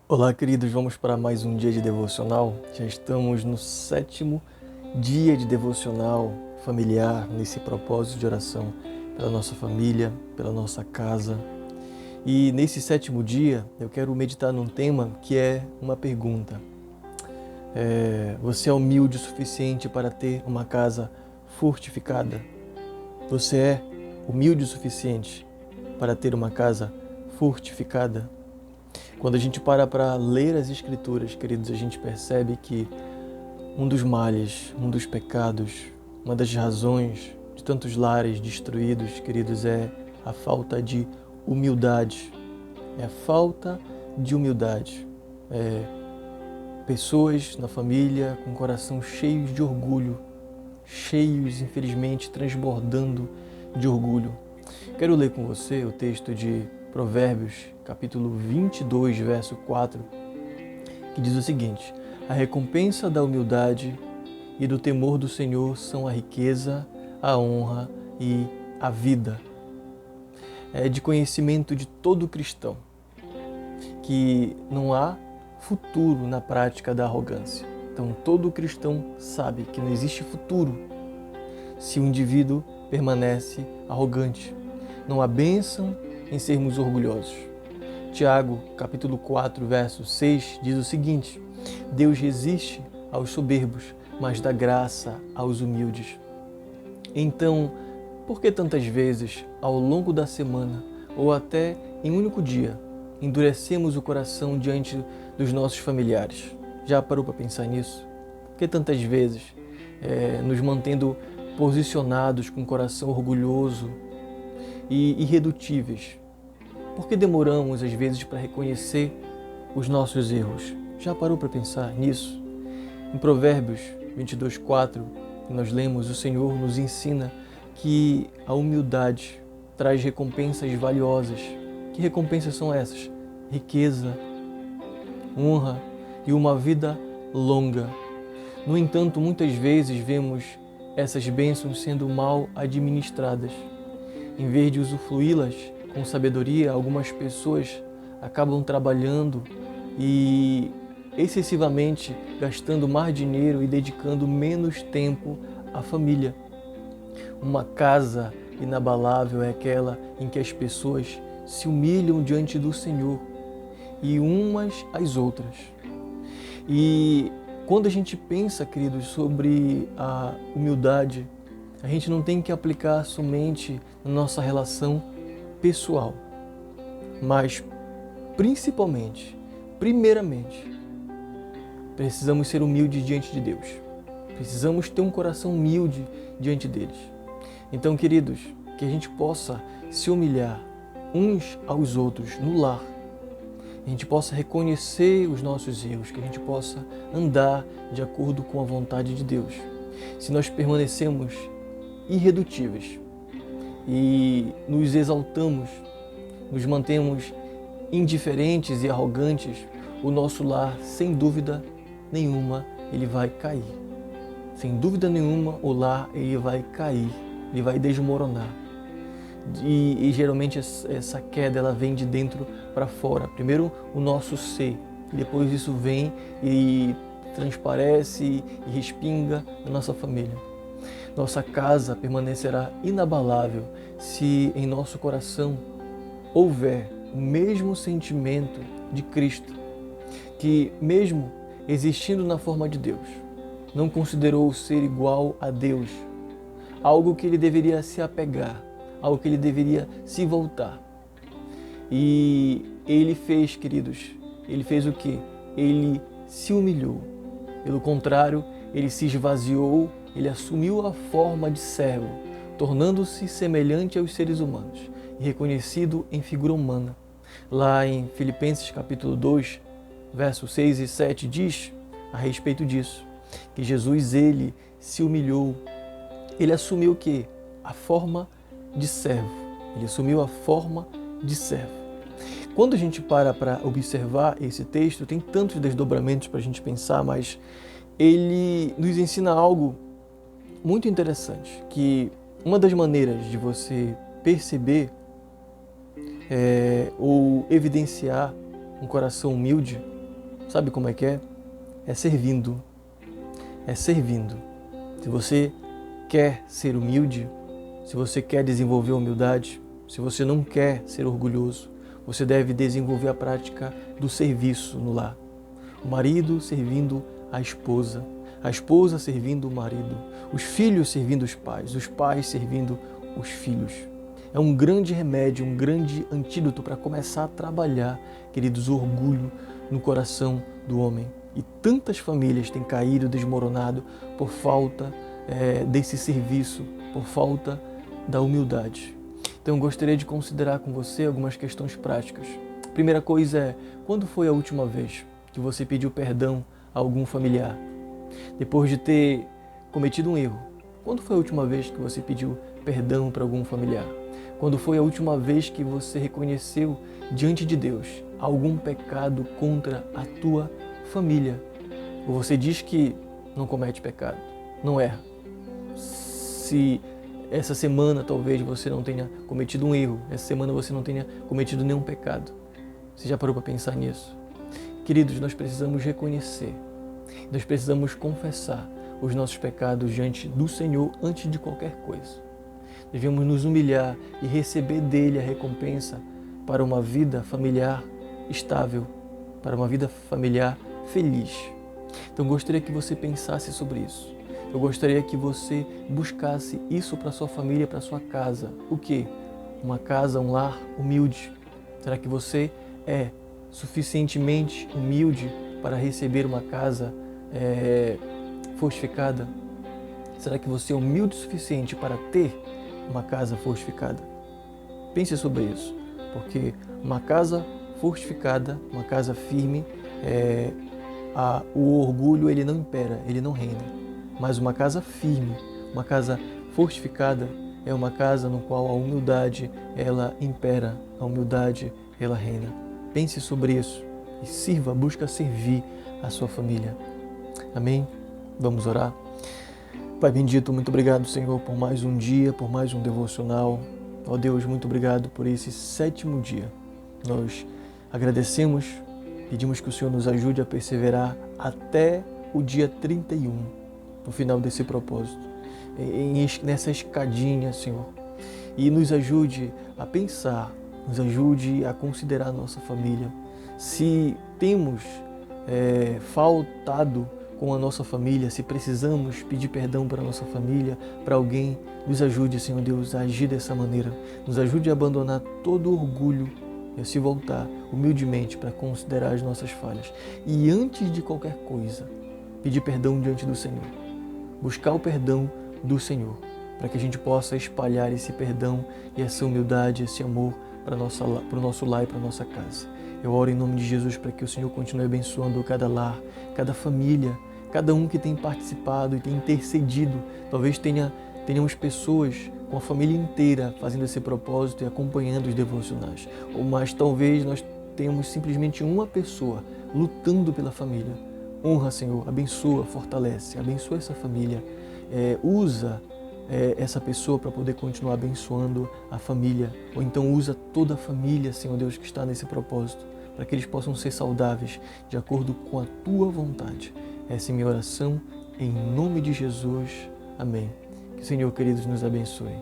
Olá, queridos, vamos para mais um dia de devocional. Já estamos no 7º dia de devocional familiar, nesse propósito de oração pela nossa família, pela nossa casa. E nesse 7º dia, eu quero meditar num tema que é uma pergunta. Você é humilde o suficiente para ter uma casa fortificada? Você é humilde o suficiente para ter uma casa fortificada? Quando a gente para ler as Escrituras, queridos, a gente percebe que um dos males, um dos pecados, uma das razões de tantos lares destruídos, queridos, é a falta de humildade. É a falta de humildade. Pessoas na família com o coração cheios de orgulho, cheios, infelizmente, transbordando de orgulho. Quero ler com você o texto de Provérbios, capítulo 22, verso 4, que diz o seguinte: a recompensa da humildade e do temor do Senhor são a riqueza, a honra e a vida. É de conhecimento de todo cristão que não há futuro na prática da arrogância. Então, todo cristão sabe que não existe futuro se o indivíduo permanece arrogante. Não há bênção em sermos orgulhosos. Tiago, capítulo 4, verso 6, diz o seguinte: Deus resiste aos soberbos, mas dá graça aos humildes. Então, por que tantas vezes, ao longo da semana, ou até em um único dia, endurecemos o coração diante dos nossos familiares? Já parou para pensar nisso? Por que tantas vezes, nos mantendo posicionados com o coração orgulhoso e irredutíveis? Por que demoramos, às vezes, para reconhecer os nossos erros? Já parou para pensar nisso? Em Provérbios 22, 4, que nós lemos, o Senhor nos ensina que a humildade traz recompensas valiosas. Que recompensas são essas? Riqueza, honra e uma vida longa. No entanto, muitas vezes vemos essas bênçãos sendo mal administradas. Em vez de usufruí-las com sabedoria, algumas pessoas acabam trabalhando e excessivamente gastando mais dinheiro e dedicando menos tempo à família. Uma casa inabalável é aquela em que as pessoas se humilham diante do Senhor e umas às outras. E quando a gente pensa, queridos, sobre a humildade, a gente não tem que aplicar somente na nossa relação pessoal, mas primeiramente, precisamos ser humildes diante de Deus. Precisamos ter um coração humilde diante deles. Então, queridos, que a gente possa se humilhar uns aos outros no lar, a gente possa reconhecer os nossos erros, que a gente possa andar de acordo com a vontade de Deus. Se nós permanecemos irredutíveis e nos exaltamos, nos mantemos indiferentes e arrogantes, o nosso lar, sem dúvida nenhuma, ele vai cair. Sem dúvida nenhuma, o lar ele vai cair, ele vai desmoronar. E geralmente essa queda ela vem de dentro para fora. Primeiro o nosso ser, depois isso vem e transparece e respinga na nossa família. Nossa casa permanecerá inabalável se em nosso coração houver o mesmo sentimento de Cristo, que mesmo existindo na forma de Deus, não considerou ser igual a Deus, algo que ele deveria se apegar, algo que ele deveria se voltar. E ele fez, queridos, ele fez o quê? Ele se humilhou. Pelo contrário, ele se esvaziou, ele assumiu a forma de servo, tornando-se semelhante aos seres humanos e reconhecido em figura humana. Lá em Filipenses capítulo 2, versos 6 e 7 diz a respeito disso, que Jesus ele se humilhou, ele assumiu o quê? A forma de servo. Ele assumiu a forma de servo. Quando a gente para observar esse texto, tem tantos desdobramentos para a gente pensar, mas ele nos ensina algo muito interessante, que uma das maneiras de você perceber ou evidenciar um coração humilde Sabe como é que é? É servindo. É servindo. Se você quer ser humilde, se você quer desenvolver humildade, se você não quer ser orgulhoso, você deve desenvolver a prática do serviço no lar. O marido servindo a esposa servindo o marido, os filhos servindo os pais servindo os filhos. É um grande remédio, um grande antídoto para começar a trabalhar, queridos, o orgulho no coração do homem. E tantas famílias têm caído, desmoronado por falta desse serviço, por falta da humildade. Então eu gostaria de considerar com você algumas questões práticas. A primeira coisa é, quando foi a última vez que você pediu perdão a algum familiar? Depois de ter cometido um erro, quando foi a última vez que você pediu perdão para algum familiar? Quando foi a última vez que você reconheceu diante de Deus algum pecado contra a tua família? Ou você diz que não comete pecado, não erra? Se essa semana talvez você não tenha cometido um erro, essa semana você não tenha cometido nenhum pecado, você já parou para pensar nisso? Queridos, nós precisamos reconhecer, nós precisamos confessar os nossos pecados diante do Senhor antes de qualquer coisa. Devemos nos humilhar e receber dele a recompensa para uma vida familiar estável, para uma vida familiar feliz. Então, gostaria que você pensasse sobre isso. Eu gostaria que você buscasse isso para sua família, para sua casa. O quê? Uma casa, um lar humilde. Será que você é suficientemente humilde para receber uma casa fortificada? Será que você é humilde o suficiente para ter uma casa fortificada? Pense sobre isso, porque uma casa fortificada, uma casa firme, o orgulho ele não impera, ele não reina. Mas uma casa firme, uma casa fortificada é uma casa no qual a humildade ela impera, a humildade ela reina. Pense sobre isso e sirva, busca servir a sua família. Amém? Vamos orar? Pai bendito, muito obrigado, Senhor, por mais um dia, por mais um devocional. Ó Deus, muito obrigado por esse 7º dia. Nós agradecemos, pedimos que o Senhor nos ajude a perseverar até o dia 31, no final desse propósito, nessa escadinha, Senhor. E nos ajude a pensar, nos ajude a considerar a nossa família. Se temos faltado com a nossa família, se precisamos pedir perdão para a nossa família, para alguém, nos ajude, Senhor Deus, a agir dessa maneira. Nos ajude a abandonar todo orgulho e a se voltar humildemente para considerar as nossas falhas. E antes de qualquer coisa, pedir perdão diante do Senhor. Buscar o perdão do Senhor, para que a gente possa espalhar esse perdão e essa humildade, esse amor para o nosso lar e para a nossa casa. Eu oro em nome de Jesus para que o Senhor continue abençoando cada lar, cada família, cada um que tem participado e tem intercedido. Talvez tenhamos pessoas com a família inteira fazendo esse propósito e acompanhando os devocionais. Mas talvez nós tenhamos simplesmente uma pessoa lutando pela família. Honra, Senhor, abençoa, fortalece, abençoa essa família. Usa essa pessoa para poder continuar abençoando a família. Ou então usa toda a família, Senhor Deus, que está nesse propósito, para que eles possam ser saudáveis de acordo com a Tua vontade. Essa é minha oração, em nome de Jesus. Amém. Que o Senhor, queridos, nos abençoe.